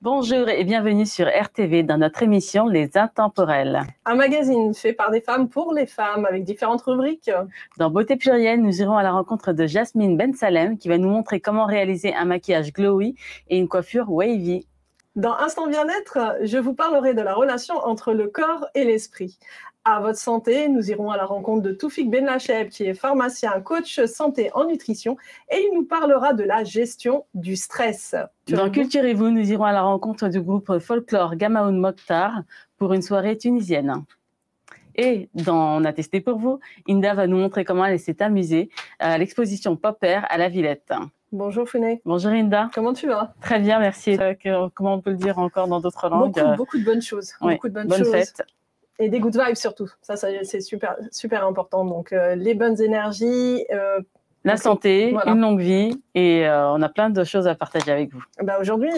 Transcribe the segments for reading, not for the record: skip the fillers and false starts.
Bonjour et bienvenue sur RTV dans notre émission Les Intemporels. Un magazine fait par des femmes pour les femmes avec différentes rubriques. Dans Beauté Plurielle, nous irons à la rencontre de Jasmine Ben Salem qui va nous montrer comment réaliser un maquillage glowy et une coiffure wavy. Dans Instant Bien-être, je vous parlerai de la relation entre le corps et l'esprit. À votre santé, nous irons à la rencontre de Toufik Benlacheb qui est pharmacien, coach santé en nutrition et il nous parlera de la gestion du stress. Dans Culturez-vous, nous irons à la rencontre du groupe folklore Gamaoun Mokhtar pour une soirée tunisienne. Et dans On a testé pour vous, Inda va nous montrer comment elle s'est amusée à l'exposition Popper à la Villette. Bonjour Founé. Bonjour Inda. Comment tu vas? Très bien, merci. Comment on peut le dire encore dans d'autres langues? Beaucoup de bonnes choses. Oui, beaucoup de bonnes bonne choses. fête. Et des good vibes surtout. Ça c'est super important. Donc les bonnes énergies. La santé, voilà. Une longue vie et on a plein de choses à partager avec vous. Aujourd'hui,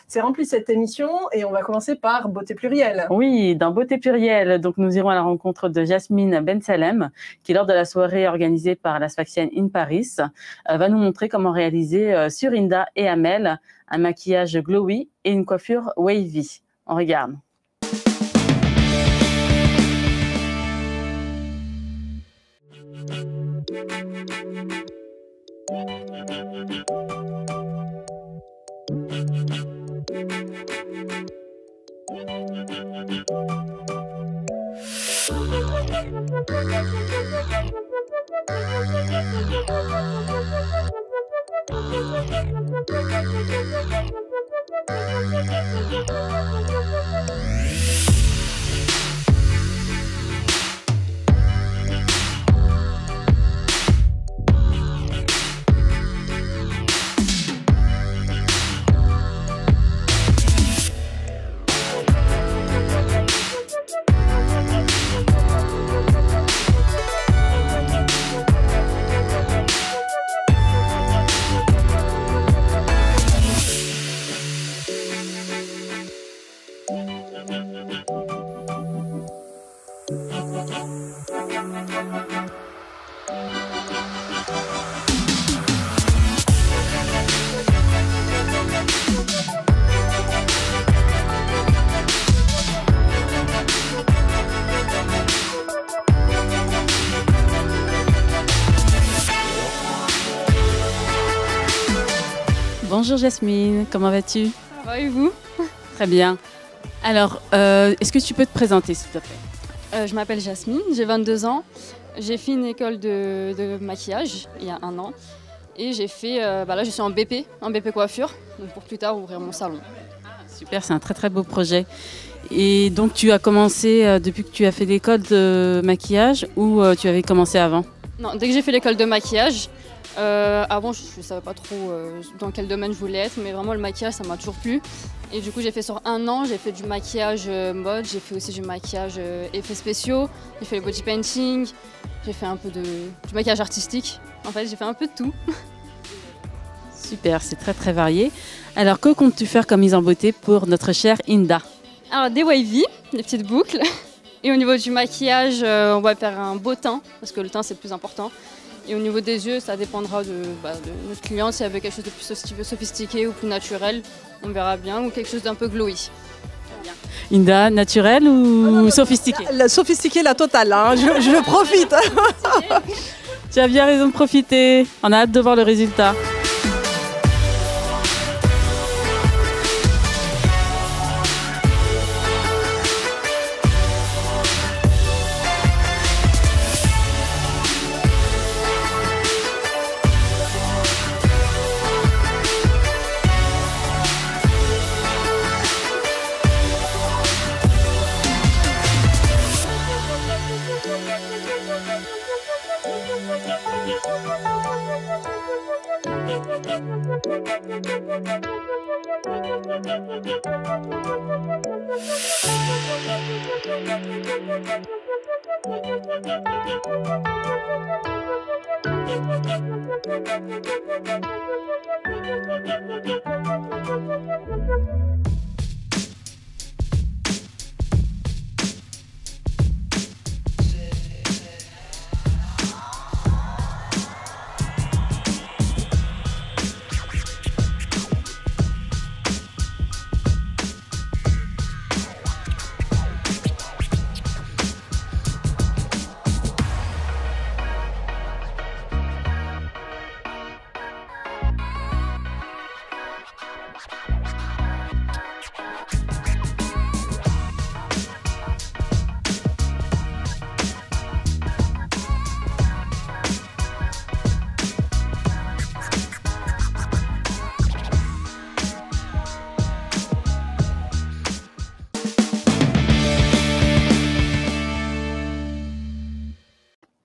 c'est rempli cette émission et on va commencer par Beauté Plurielle. Oui, dans Beauté Plurielle, donc nous irons à la rencontre de Jasmine Ben Salem qui, lors de la soirée organisée par la Sfaxienne in Paris, va nous montrer comment réaliser sur Inda et Amel un maquillage glowy et une coiffure wavy. On regarde. Bonjour Jasmine, comment vas-tu? Ça va et vous? Très bien. Alors, est-ce que tu peux te présenter s'il te plaît? Je m'appelle Jasmine, j'ai 22 ans. J'ai fait une école de maquillage il y a 1 an. Et j'ai fait, là je suis en BP coiffure, donc pour plus tard ouvrir mon salon. Super, c'est un très très beau projet. Et donc tu as commencé depuis que tu as fait l'école de maquillage ou tu avais commencé avant? Non, dès que j'ai fait l'école de maquillage, avant je ne savais pas trop dans quel domaine je voulais être, mais vraiment le maquillage ça m'a toujours plu. Et du coup j'ai fait sur 1 an, j'ai fait du maquillage mode, j'ai fait aussi du maquillage effets spéciaux, j'ai fait le body painting, j'ai fait un peu du maquillage artistique. En fait j'ai fait un peu de tout. Super, c'est très très varié. Alors que comptes-tu faire comme mise en beauté pour notre chère Inda? Alors des wavy, des petites boucles. Et au niveau du maquillage, on va faire un beau teint, parce que le teint c'est le plus important. Et au niveau des yeux, ça dépendra de notre client, si elle veut quelque chose de plus sophistiqué ou plus naturel, on verra bien, ou quelque chose d'un peu glowy. Inda, naturel ou sophistiqué? Sophistiqué, la totale, hein. je profite. Tu as bien raison de profiter, on a hâte de voir le résultat.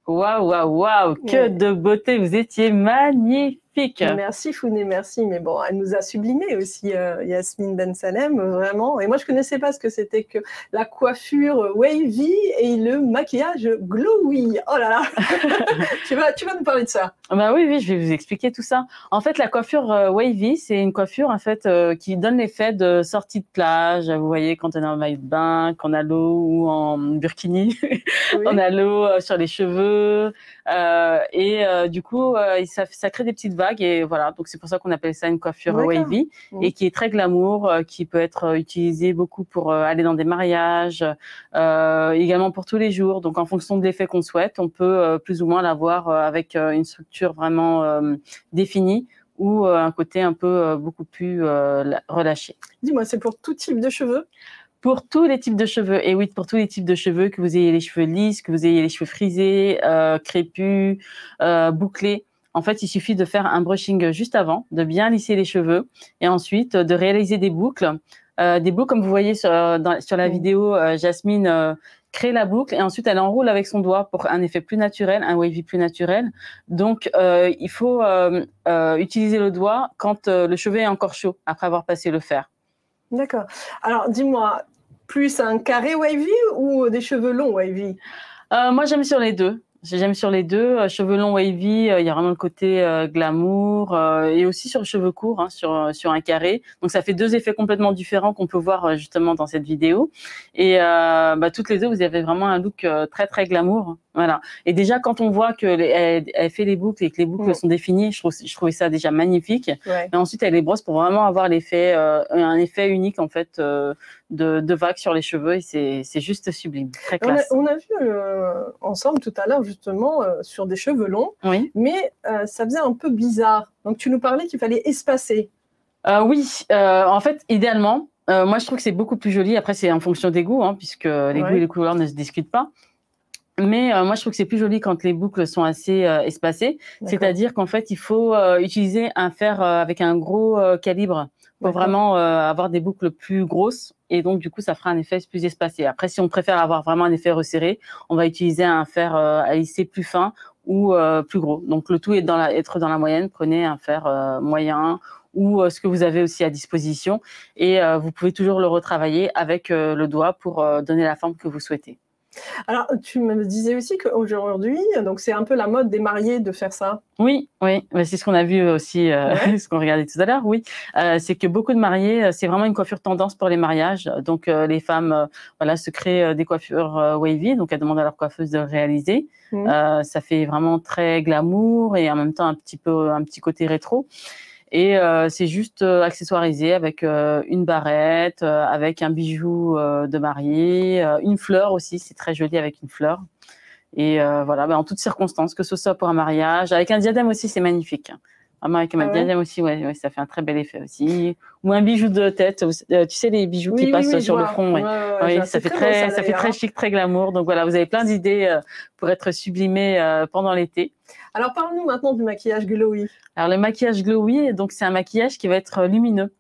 Waouh, waouh, waouh, que de beauté, vous étiez magnifique. Merci Founé, merci. Mais bon, elle nous a sublimé aussi, Yasmine Ben Salem, vraiment. Et moi, je connaissais pas ce que c'était que la coiffure wavy et le maquillage glowy. Oh là là. tu vas nous parler de ça. Bah oui, oui, je vais vous expliquer tout ça. En fait, la coiffure wavy, c'est une coiffure en fait qui donne l'effet de sortie de plage. Vous voyez, quand on est en maillot de bain, qu'on a l'eau ou en burkini, oui. On a l'eau sur les cheveux du coup, ça crée des petites vagues et voilà. Donc c'est pour ça qu'on appelle ça une coiffure wavy et qui est très glamour, qui peut être utilisée beaucoup pour aller dans des mariages, également pour tous les jours. Donc en fonction de l'effet qu'on souhaite, on peut plus ou moins l'avoir avec une structure vraiment définie ou un côté un peu beaucoup plus relâché. Dis-moi, c'est pour tout type de cheveux? Pour tous les types de cheveux, et oui, pour tous les types de cheveux, que vous ayez les cheveux lisses, que vous ayez les cheveux frisés, crépus, bouclés. En fait, il suffit de faire un brushing juste avant, de bien lisser les cheveux et ensuite de réaliser des boucles. Des boucles, comme vous voyez sur la vidéo, Jasmine crée la boucle et ensuite elle enroule avec son doigt pour un effet plus naturel, un wavy plus naturel. Donc, il faut utiliser le doigt quand le cheveu est encore chaud, après avoir passé le fer. D'accord. Alors, dis-moi, plus un carré wavy ou des cheveux longs wavy? Moi, j'aime sur les deux. J'aime sur les deux. Cheveux longs wavy, il y a vraiment le côté glamour et aussi sur les cheveux courts, hein, sur un carré. Donc, ça fait deux effets complètement différents qu'on peut voir justement dans cette vidéo. Et toutes les deux, vous avez vraiment un look très, très glamour. Voilà. Et déjà, quand on voit qu'elle fait les boucles et que les boucles sont définies, je trouvais ça déjà magnifique. Ouais. Et ensuite, elle les brosse pour vraiment avoir l'effet, un effet unique en fait de vague sur les cheveux. Et c'est juste sublime, très classe. On a vu ensemble tout à l'heure justement sur des cheveux longs, oui. Mais ça faisait un peu bizarre. Donc, tu nous parlais qu'il fallait espacer. Oui, en fait, idéalement, moi, je trouve que c'est beaucoup plus joli. Après, c'est en fonction des goûts, hein, puisque les goûts et les couleurs ne se discutent pas. Mais moi, je trouve que c'est plus joli quand les boucles sont assez espacées. C'est-à-dire qu'en fait, il faut utiliser un fer avec un gros calibre pour vraiment avoir des boucles plus grosses. Et donc, du coup, ça fera un effet plus espacé. Après, si on préfère avoir vraiment un effet resserré, on va utiliser un fer à lisser plus fin ou plus gros. Donc, le tout est être dans la moyenne. Prenez un fer moyen ou ce que vous avez aussi à disposition. Et vous pouvez toujours le retravailler avec le doigt pour donner la forme que vous souhaitez. Alors, tu me disais aussi qu'aujourd'hui, donc c'est un peu la mode des mariés de faire ça. Oui, oui, c'est ce qu'on a vu aussi, ce qu'on regardait tout à l'heure, oui. C'est que beaucoup de mariés, c'est vraiment une coiffure tendance pour les mariages. Donc, les femmes se créent des coiffures wavy, donc elles demandent à leur coiffeuse de le réaliser. Ça fait vraiment très glamour et en même temps un petit côté rétro. Et c'est juste accessoirisé avec une barrette, avec un bijou de mariée, une fleur aussi, c'est très joli avec une fleur. Et voilà, en toutes circonstances, que ce soit pour un mariage, avec un diadème aussi, c'est magnifique. Vraiment avec un diadème aussi, ouais, ça fait un très bel effet aussi. Ou un bijou de tête, tu sais les bijoux qui passent sur le front, ça fait très chic, très glamour. Donc voilà, vous avez plein d'idées pour être sublimé pendant l'été. Alors parle-nous maintenant du maquillage glowy. Alors le maquillage glowy, donc c'est un maquillage qui va être lumineux,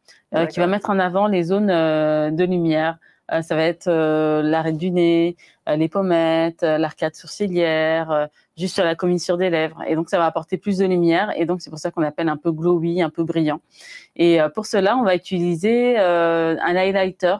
qui va mettre en avant les zones de lumière. Ça va être l'arête du nez, les pommettes, l'arcade sourcilière, juste sur la commissure des lèvres. Et donc, ça va apporter plus de lumière. Et donc, c'est pour ça qu'on appelle un peu glowy, un peu brillant. Et pour cela, on va utiliser un highlighter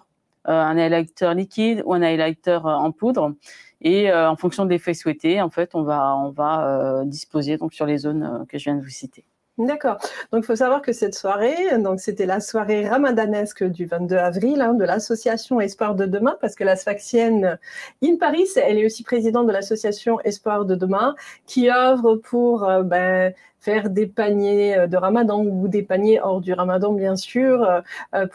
liquide ou un highlighter en poudre. Et en fonction de l'effet souhaité, en fait, on va disposer donc sur les zones que je viens de vous citer. D'accord. Donc, il faut savoir que cette soirée, donc c'était la soirée ramadanesque du 22 avril de l'association Espoir de Demain, parce que la Sfaxienne in Paris, elle est aussi présidente de l'association Espoir de Demain, qui œuvre pour faire des paniers de Ramadan ou des paniers hors du Ramadan, bien sûr,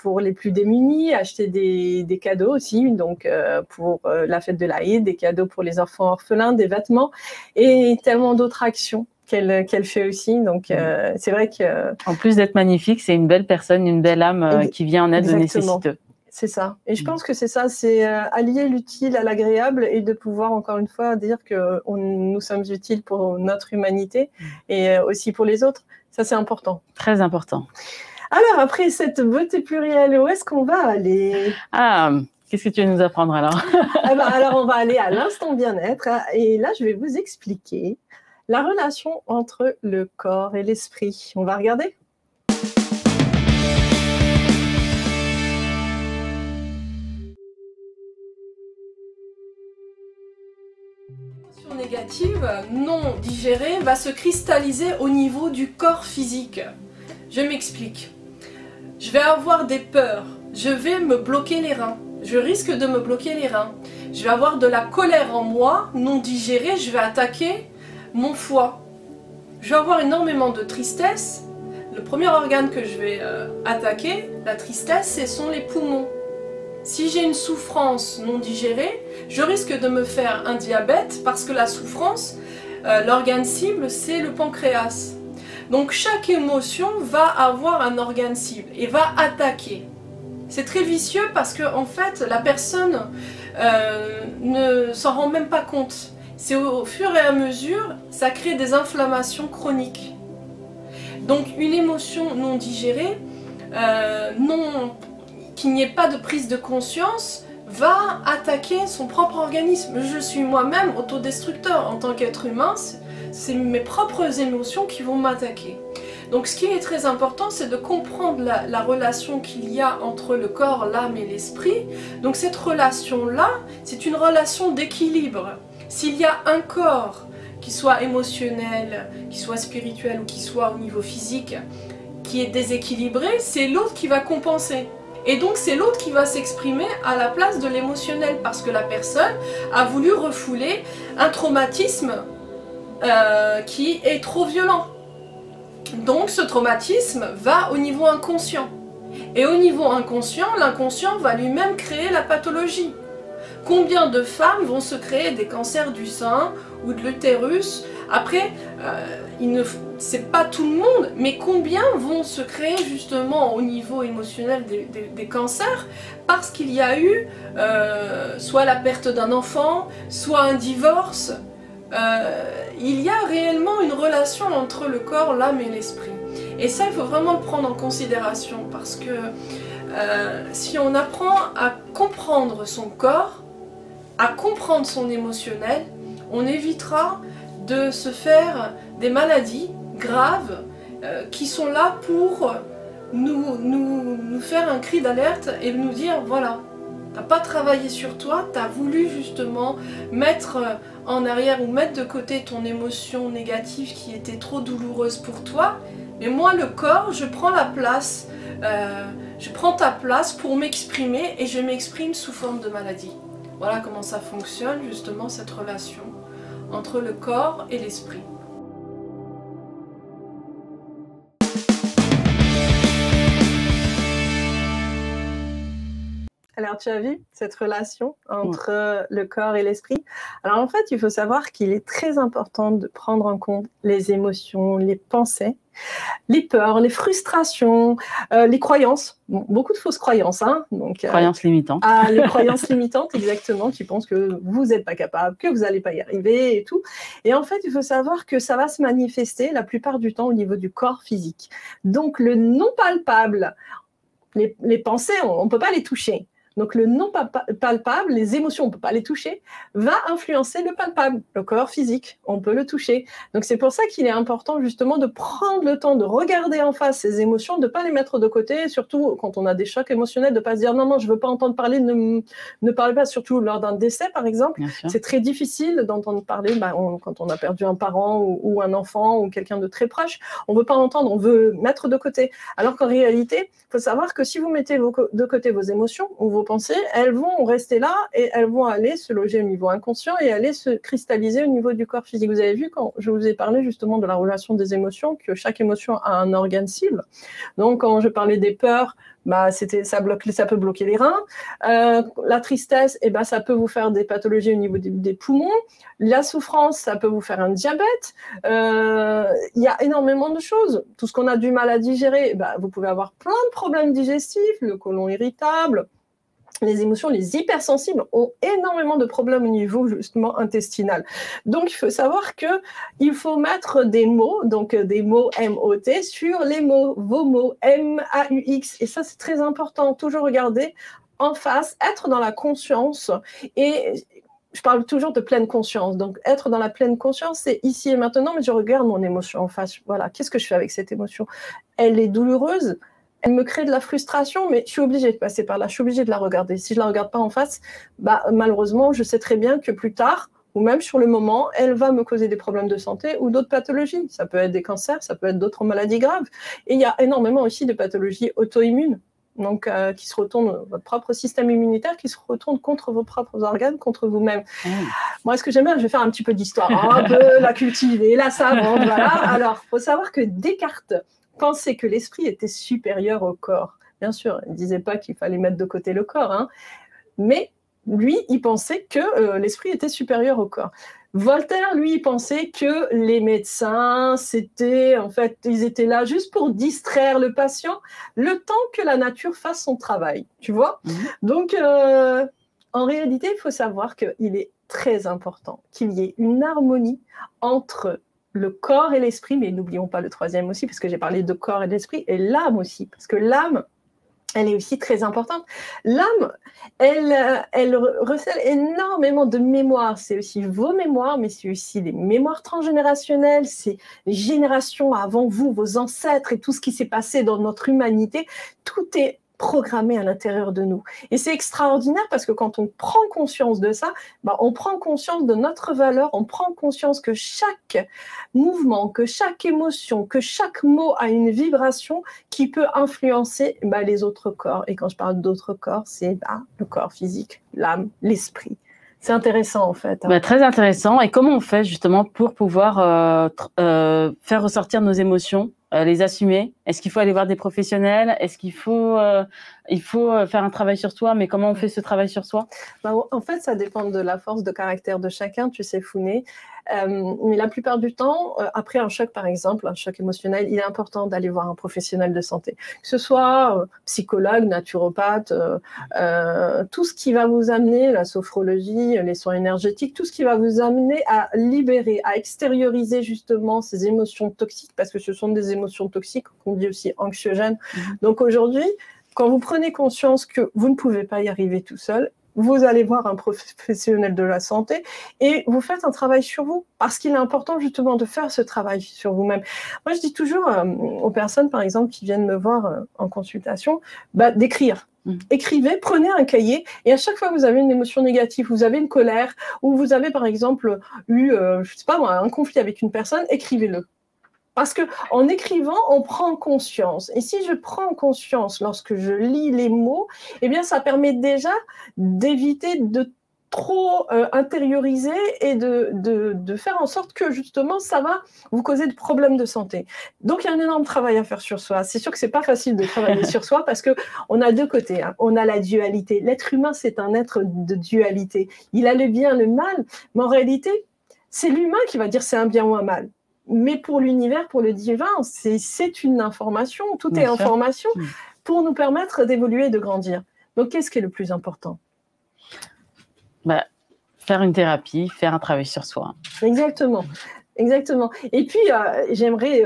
pour les plus démunis, acheter des cadeaux aussi, donc pour la fête de l'Aïd, des cadeaux pour les enfants orphelins, des vêtements et tellement d'autres actions qu'elle fait aussi. Donc, c'est vrai que... En plus d'être magnifique, c'est une belle personne, une belle âme qui vient en aide aux nécessiteux. C'est ça. Et je pense que c'est ça, c'est allier l'utile à l'agréable et de pouvoir, encore une fois, dire que nous sommes utiles pour notre humanité et aussi pour les autres. Ça, c'est important. Très important. Alors, après cette beauté plurielle, où est-ce qu'on va aller? Ah, qu'est-ce que tu veux nous apprendre alors? Alors, on va aller à l'instant bien-être. Et là, je vais vous expliquer la relation entre le corps et l'esprit. On va regarder? L'émotion négative, non digérée, va se cristalliser au niveau du corps physique. Je m'explique. Je vais avoir des peurs, je vais me bloquer les reins, je risque de me bloquer les reins. Je vais avoir de la colère en moi, non digérée, je vais attaquer mon foie. Je vais avoir énormément de tristesse. Le premier organe que je vais attaquer, la tristesse, ce sont les poumons. Si j'ai une souffrance non digérée, je risque de me faire un diabète parce que la souffrance, l'organe cible, c'est le pancréas. Donc chaque émotion va avoir un organe cible et va attaquer. C'est très vicieux parce que en fait la personne ne s'en rend même pas compte. C'est au fur et à mesure, ça crée des inflammations chroniques. Donc une émotion non digérée, qu'il n'y ait pas de prise de conscience, va attaquer son propre organisme. Je suis moi-même autodestructeur en tant qu'être humain. C'est mes propres émotions qui vont m'attaquer. Donc ce qui est très important, c'est de comprendre la relation qu'il y a entre le corps, l'âme et l'esprit. Donc cette relation-là, c'est une relation d'équilibre. S'il y a un corps qui soit émotionnel, qui soit spirituel ou qui soit au niveau physique, qui est déséquilibré, c'est l'autre qui va compenser. Et donc c'est l'autre qui va s'exprimer à la place de l'émotionnel parce que la personne a voulu refouler un traumatisme qui est trop violent. Donc ce traumatisme va au niveau inconscient. Et au niveau inconscient, l'inconscient va lui-même créer la pathologie. Combien de femmes vont se créer des cancers du sein ou de l'utérus? Après, c'est pas tout le monde, mais combien vont se créer justement au niveau émotionnel des cancers parce qu'il y a eu soit la perte d'un enfant, soit un divorce. Il y a réellement une relation entre le corps, l'âme et l'esprit. Et ça, il faut vraiment le prendre en considération parce que si on apprend à comprendre son corps, à comprendre son émotionnel, on évitera de se faire des maladies graves qui sont là pour nous faire un cri d'alerte et nous dire voilà, t'as pas travaillé sur toi, t'as voulu justement mettre en arrière ou mettre de côté ton émotion négative qui était trop douloureuse pour toi, mais moi le corps, je prends la place, je prends ta place pour m'exprimer et je m'exprime sous forme de maladie. Voilà comment ça fonctionne justement cette relation entre le corps et l'esprit. Alors, tu as vu cette relation entre le corps et l'esprit? Alors, en fait, il faut savoir qu'il est très important de prendre en compte les émotions, les pensées, les peurs, les frustrations, les croyances. Bon, beaucoup de fausses croyances. Hein, donc, croyances limitantes. Ah, les croyances limitantes, exactement, qui pensent que vous n'êtes pas capable, que vous n'allez pas y arriver et tout. Et en fait, il faut savoir que ça va se manifester la plupart du temps au niveau du corps physique. Donc, le non palpable, les pensées, on ne peut pas les toucher. Donc le non palpable, les émotions, on ne peut pas les toucher, va influencer le palpable, le corps physique, on peut le toucher. Donc c'est pour ça qu'il est important justement de prendre le temps de regarder en face ces émotions, de ne pas les mettre de côté, surtout quand on a des chocs émotionnels, de ne pas se dire non, je ne veux pas entendre parler, ne parlez pas, surtout lors d'un décès par exemple. C'est très difficile d'entendre parler quand on a perdu un parent ou un enfant ou quelqu'un de très proche, on ne veut pas entendre, on veut mettre de côté. Alors qu'en réalité, il faut savoir que si vous mettez de côté vos émotions ou vos vos pensées, elles vont rester là et elles vont aller se loger au niveau inconscient et aller se cristalliser au niveau du corps physique. Vous avez vu quand je vous ai parlé justement de la relation des émotions, que chaque émotion a un organe cible. Donc quand je parlais des peurs, bah, ça peut bloquer les reins. La tristesse, ça peut vous faire des pathologies au niveau des poumons. La souffrance, ça peut vous faire un diabète. Il y a énormément de choses. Tout ce qu'on a du mal à digérer, vous pouvez avoir plein de problèmes digestifs, le côlon irritable. Les émotions, les hypersensibles ont énormément de problèmes au niveau justement intestinal. Donc, il faut savoir qu'il faut mettre des mots, donc des mots M-O-T, sur les mots, vos mots M-A-U-X. Et ça, c'est très important. Toujours regarder en face, être dans la conscience. Et je parle toujours de pleine conscience. Donc, être dans la pleine conscience, c'est ici et maintenant, mais je regarde mon émotion en face. Voilà, qu'est-ce que je fais avec cette émotion? Elle est douloureuse. Elle me crée de la frustration, mais je suis obligée de passer par là, je suis obligée de la regarder. Si je ne la regarde pas en face, malheureusement, je sais très bien que plus tard, ou même sur le moment, elle va me causer des problèmes de santé ou d'autres pathologies. Ça peut être des cancers, ça peut être d'autres maladies graves. Et il y a énormément aussi de pathologies auto-immunes, donc qui se retournent, votre propre système immunitaire qui se retourne contre vos propres organes, contre vous-même. Moi, ce que j'aime bien, je vais faire un petit peu d'histoire, un peu la cultiver, la savante, voilà. Alors, il faut savoir que Descartes pensait que l'esprit était supérieur au corps. Bien sûr, il ne disait pas qu'il fallait mettre de côté le corps, hein, mais lui, il pensait que l'esprit était supérieur au corps. Voltaire, lui, il pensait que les médecins, ils étaient là juste pour distraire le patient, le temps que la nature fasse son travail, tu vois. Donc, en réalité, il faut savoir qu'il est très important qu'il y ait une harmonie entre le corps et l'esprit, mais n'oublions pas le troisième aussi, parce que j'ai parlé de corps et d'esprit, et l'âme aussi, parce que l'âme, elle est aussi très importante. L'âme, elle recèle énormément de mémoires. C'est aussi vos mémoires, mais c'est aussi les mémoires transgénérationnelles, c'est les générations avant vous, vos ancêtres et tout ce qui s'est passé dans notre humanité. Tout est programmé à l'intérieur de nous. Et c'est extraordinaire parce que quand on prend conscience de ça, on prend conscience de notre valeur, on prend conscience que chaque mouvement, que chaque émotion, que chaque mot a une vibration qui peut influencer les autres corps. Et quand je parle d'autres corps, c'est le corps physique, l'âme, l'esprit. C'est intéressant en fait. Très intéressant. Et comment on fait justement pour pouvoir faire ressortir nos émotions, les assumer? Est-ce qu'il faut aller voir des professionnels? Est-ce qu'il faut, faire un travail sur soi? Mais comment on fait ce travail sur soi? En fait, ça dépend de la force de caractère de chacun, tu sais, Founé. Mais la plupart du temps, après un choc, par exemple, un choc émotionnel, il est important d'aller voir un professionnel de santé. Que ce soit psychologue, naturopathe, tout ce qui va vous amener, la sophrologie, les soins énergétiques, tout ce qui va vous amener à libérer, à extérioriser justement ces émotions toxiques, parce que ce sont des émotions toxiques qu'on dit aussi anxiogènes. Donc aujourd'hui, quand vous prenez conscience que vous ne pouvez pas y arriver tout seul, vous allez voir un professionnel de la santé et vous faites un travail sur vous, parce qu'il est important justement de faire ce travail sur vous-même. Moi, je dis toujours aux personnes, par exemple, qui viennent me voir en consultation, d'écrire. Écrivez, prenez un cahier et à chaque fois que vous avez une émotion négative, vous avez une colère ou vous avez par exemple eu, un conflit avec une personne, écrivez-le. Parce qu'en écrivant, on prend conscience. Et si je prends conscience lorsque je lis les mots, ça permet déjà d'éviter de trop intérioriser et de faire en sorte que justement, ça va vous causer de problèmes de santé. Donc, il y a un énorme travail à faire sur soi. C'est sûr que c'est pas facile de travailler sur soi parce qu'on a deux côtés. Hein. On a la dualité. L'être humain, c'est un être de dualité. Il a le bien, le mal. Mais en réalité, c'est l'humain qui va dire c'est un bien ou un mal. Mais pour l'univers, pour le divin, c'est une information, tout est information pour nous permettre d'évoluer et de grandir. Donc, qu'est-ce qui est le plus important? Faire une thérapie, faire un travail sur soi. Exactement. Et puis, j'aimerais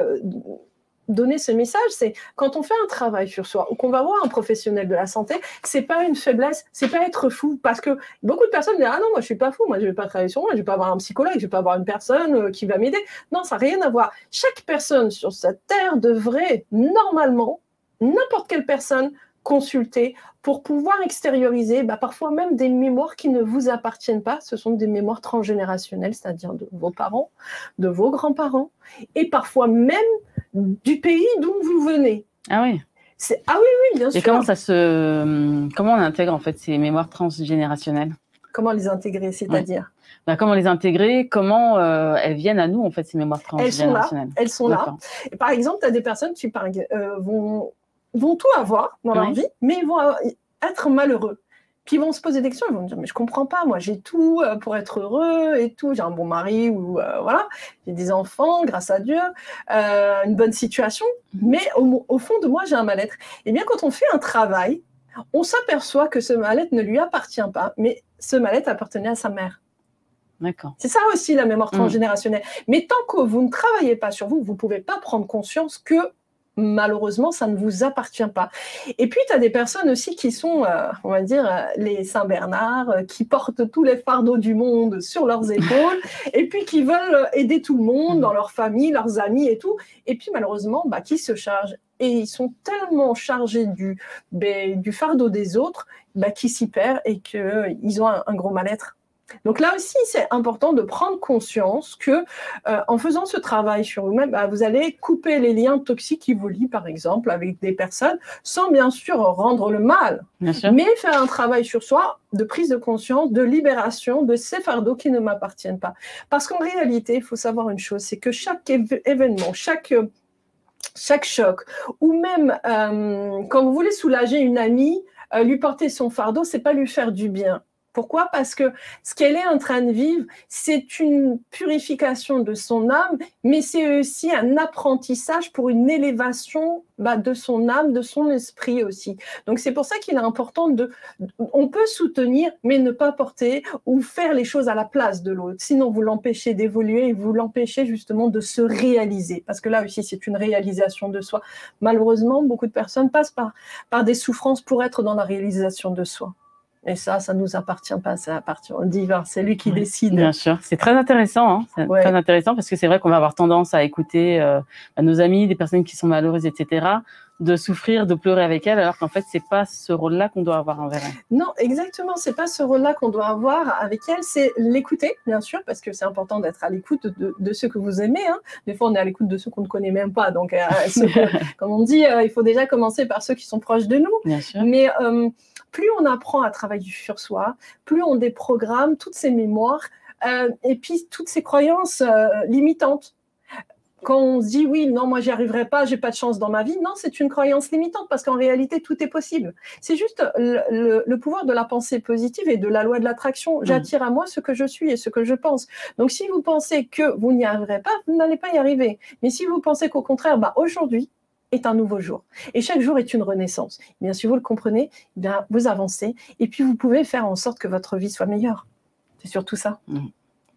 donner ce message, c'est quand on fait un travail sur soi ou qu'on va voir un professionnel de la santé, c'est pas une faiblesse, c'est pas être fou, parce que beaucoup de personnes disent ah non, moi je suis pas fou, moi je vais pas travailler sur moi, je vais pas avoir un psychologue, je vais pas avoir une personne qui va m'aider. Non, ça n'a rien à voir. Chaque personne sur cette terre devrait normalement, n'importe quelle personne, consulter pour pouvoir extérioriser parfois même des mémoires qui ne vous appartiennent pas. Ce sont des mémoires transgénérationnelles, c'est-à-dire de vos parents, de vos grands-parents et parfois même du pays d'où vous venez. Ah oui. Ah oui, oui, bien sûr. Et comment on intègre en fait ces mémoires transgénérationnelles? Comment les intégrer, c'est-à-dire? Comment les intégrer? Comment elles viennent à nous en fait, ces mémoires transgénérationnelles? Elles sont là. Et par exemple, tu as des personnes qui vont tout avoir dans leur vie, mais ils vont être malheureux. Puis ils vont se poser des questions, ils vont me dire, mais je comprends pas, moi j'ai tout pour être heureux et tout, j'ai un bon mari, ou voilà, j'ai des enfants, grâce à Dieu, une bonne situation, mais au fond de moi j'ai un mal-être. Et bien quand on fait un travail, on s'aperçoit que ce mal-être ne lui appartient pas, mais ce mal-être appartenait à sa mère. D'accord. C'est ça aussi la mémoire transgénérationnelle. Mais tant que vous ne travaillez pas sur vous, vous ne pouvez pas prendre conscience que malheureusement, ça ne vous appartient pas. Et puis, tu as des personnes aussi qui sont, on va dire, les Saint-Bernard, qui portent tous les fardeaux du monde sur leurs épaules, et puis qui veulent aider tout le monde, dans leur famille, leurs amis et tout. Et puis, malheureusement, qui se chargent. Et ils sont tellement chargés du fardeau des autres qu'ils s'y perdent et qu'ils ont un gros mal-être. Donc là aussi, c'est important de prendre conscience que en faisant ce travail sur vous-même, vous allez couper les liens toxiques qui vous lient, par exemple, avec des personnes, sans bien sûr rendre le mal, mais faire un travail sur soi de prise de conscience, de libération de ces fardeaux qui ne m'appartiennent pas. Parce qu'en réalité, il faut savoir une chose, c'est que chaque événement, chaque choc, ou même quand vous voulez soulager une amie, lui porter son fardeau, c'est pas lui faire du bien. Pourquoi? Parce que ce qu'elle est en train de vivre, c'est une purification de son âme, mais c'est aussi un apprentissage pour une élévation de son âme, de son esprit aussi. Donc c'est pour ça qu'il est important on peut soutenir, mais ne pas porter ou faire les choses à la place de l'autre. Sinon, vous l'empêchez d'évoluer et vous l'empêchez justement de se réaliser. Parce que là aussi, c'est une réalisation de soi. Malheureusement, beaucoup de personnes passent par des souffrances pour être dans la réalisation de soi. Et ça ne nous appartient pas, ça appartient au divin, c'est lui qui décide. Bien sûr, c'est très intéressant, très intéressant parce que c'est vrai qu'on va avoir tendance à écouter nos amis, des personnes qui sont malheureuses, etc., de souffrir, de pleurer avec elles, alors qu'en fait, c'est pas ce rôle-là qu'on doit avoir envers elles. Non, exactement, c'est pas ce rôle-là qu'on doit avoir avec elles, c'est l'écouter, bien sûr, parce que c'est important d'être à l'écoute de ceux que vous aimez. Des fois, on est à l'écoute de ceux qu'on ne connaît même pas, donc comme on dit, il faut déjà commencer par ceux qui sont proches de nous. Bien sûr. Mais plus on apprend à travailler sur soi, plus on déprogramme toutes ces mémoires et puis toutes ces croyances limitantes. Quand on se dit « oui, non, moi, j'y arriverai pas, j'ai pas de chance dans ma vie », non, c'est une croyance limitante parce qu'en réalité, tout est possible. C'est juste le pouvoir de la pensée positive et de la loi de l'attraction. J'attire à moi ce que je suis et ce que je pense. Donc, si vous pensez que vous n'y arriverez pas, vous n'allez pas y arriver. Mais si vous pensez qu'au contraire, aujourd'hui, est un nouveau jour. Et chaque jour est une renaissance. Eh bien, si vous le comprenez, eh bien, vous avancez et puis vous pouvez faire en sorte que votre vie soit meilleure. C'est surtout ça.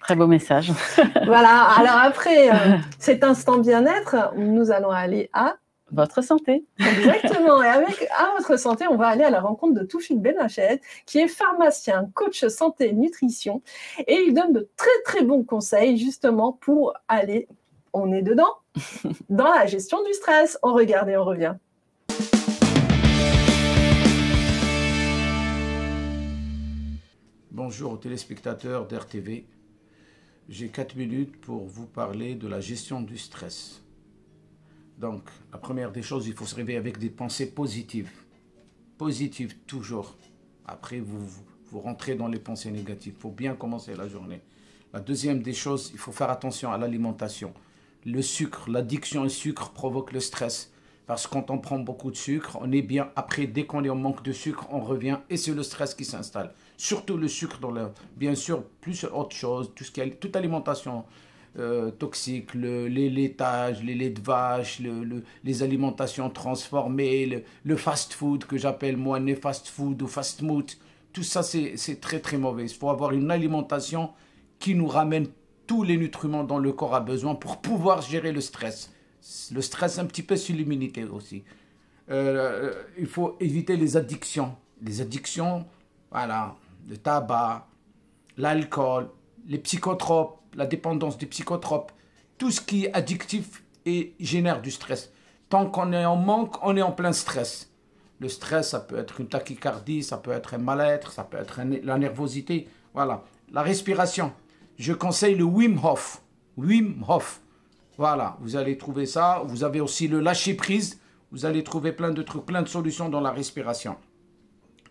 Très beau message. Voilà. Alors après cet instant bien-être, nous allons aller à votre santé. Exactement. Et à votre santé, on va aller à la rencontre de Toufik Benlached, qui est pharmacien, coach santé et nutrition. Et il donne de très, très bons conseils justement pour aller, on est dedans, dans la gestion du stress. On regarde et on revient. Bonjour aux téléspectateurs d'RTV. J'ai 4 minutes pour vous parler de la gestion du stress. Donc, la première des choses, il faut se réveiller avec des pensées positives. Positives, toujours. Après, vous rentrez dans les pensées négatives. Il faut bien commencer la journée. La deuxième des choses, il faut faire attention à l'alimentation. Le sucre, l'addiction au sucre provoque le stress. Parce que quand on prend beaucoup de sucre, on est bien. Après, dès qu'on est en manque de sucre, on revient et c'est le stress qui s'installe. Surtout le sucre, bien sûr, plus autre chose, toute alimentation toxique, les laitages, les laits de vache, les alimentations transformées, le fast-food que j'appelle moi, les fast-food ou fast-mood. Tout ça, c'est très très mauvais. Il faut avoir une alimentation qui nous ramène tous les nutriments dont le corps a besoin pour pouvoir gérer le stress. Le stress un petit peu sur l'immunité aussi. Il faut éviter les addictions. Les addictions, voilà, le tabac, l'alcool, les psychotropes, la dépendance des psychotropes, tout ce qui est addictif et génère du stress. Tant qu'on est en manque, on est en plein stress. Le stress, ça peut être une tachycardie, ça peut être un mal-être, ça peut être la nervosité. Voilà. La respiration. Je conseille le Wim Hof. Wim Hof. Voilà, vous allez trouver ça. Vous avez aussi le lâcher-prise Vous allez trouver plein de trucs, plein de solutions dans la respiration.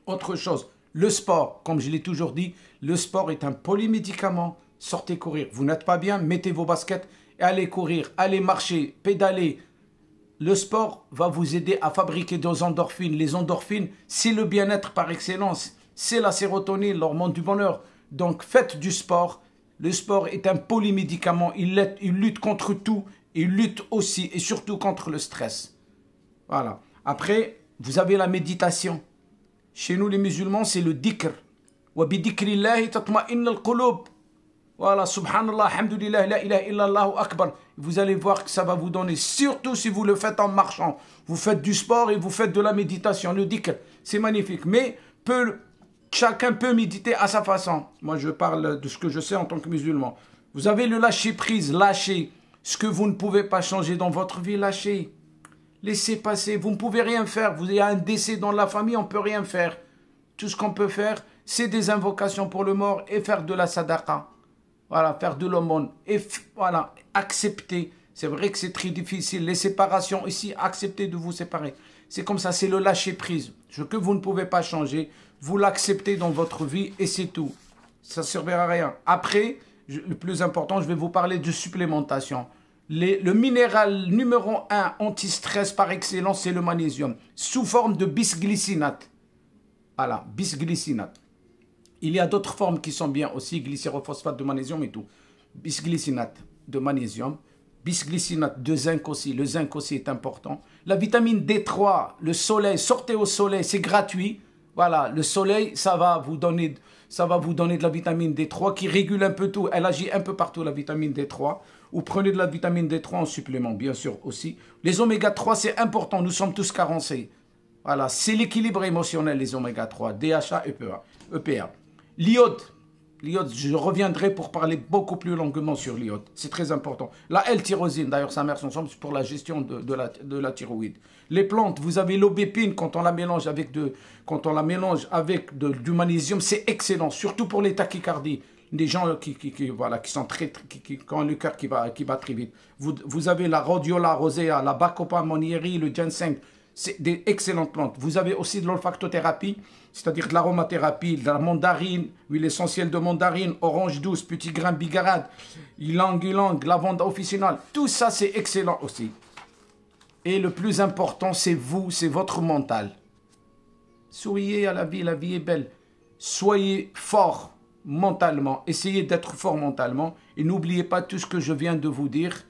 Autre chose, le sport, comme je l'ai toujours dit, le sport est un polymédicament. Sortez courir. Vous n'êtes pas bien, mettez vos baskets et allez courir, allez marcher, pédaler. Le sport va vous aider à fabriquer des endorphines. Les endorphines, c'est le bien-être par excellence. C'est la sérotonine, l'hormone du bonheur. Donc faites du sport. Le sport est un polymédicament. Il lutte contre tout. Il lutte aussi et surtout contre le stress. Voilà. Après, vous avez la méditation. Chez nous les musulmans, c'est le dhikr. Wa bi dhikrillahi tatma'inna al-qulub. Voilà, subhanallah, alhamdulillah, la ilaha illallah, akbar. Vous allez voir que ça va vous donner, surtout si vous le faites en marchant. Vous faites du sport et vous faites de la méditation, le dhikr. C'est magnifique. Mais chacun peut méditer à sa façon. Moi, je parle de ce que je sais en tant que musulman. Vous avez le lâcher prise, lâcher. Ce que vous ne pouvez pas changer dans votre vie, lâchez. Laissez passer. Vous ne pouvez rien faire. Vous avez un décès dans la famille, on ne peut rien faire. Tout ce qu'on peut faire, c'est des invocations pour le mort et faire de la sadaqa. Voilà, faire de l'aumône. Et voilà, accepter. C'est vrai que c'est très difficile. Les séparations ici, acceptez de vous séparer. C'est comme ça, c'est le lâcher prise. Ce que vous ne pouvez pas changer, vous l'acceptez dans votre vie et c'est tout. Ça ne servira à rien. Après, le plus important, je vais vous parler de supplémentation. Le minéral numéro 1 anti-stress par excellence, c'est le magnésium, sous forme de bisglycinate. Voilà, bisglycinate. Il y a d'autres formes qui sont bien aussi, glycérophosphate de magnésium et tout. Bisglycinate de magnésium, bisglycinate de zinc aussi. Le zinc aussi est important. La vitamine D3, le soleil, sortez au soleil, c'est gratuit. Voilà, le soleil, ça va vous donner de la vitamine D3 qui régule un peu tout. Elle agit un peu partout, la vitamine D3. Ou prenez de la vitamine D3 en supplément, bien sûr aussi. Les oméga 3, c'est important, nous sommes tous carencés. Voilà, c'est l'équilibre émotionnel, les oméga 3, DHA et EPA. L'iode, je reviendrai pour parler beaucoup plus longuement sur l'iode. C'est très important. La L-tyrosine, d'ailleurs, ça marche ensemble pour la gestion de la thyroïde. Les plantes, vous avez l'aubépine, quand on la mélange avec du magnésium, c'est excellent, surtout pour les tachycardies. Des gens qui ont le cœur qui bat très vite. Vous avez la rhodiola rosea, la bacopa monieri, le ginseng. C'est des excellentes plantes. Vous avez aussi de l'olfactothérapie, c'est-à-dire de l'aromathérapie, de la mandarine, huile essentielle de mandarine, orange douce, petit grain bigarade, ylang-ylang, lavande officinale. Tout ça, c'est excellent aussi. Et le plus important, c'est vous, c'est votre mental. Souriez à la vie est belle. Soyez fort mentalement, essayez d'être fort mentalement et n'oubliez pas tout ce que je viens de vous dire.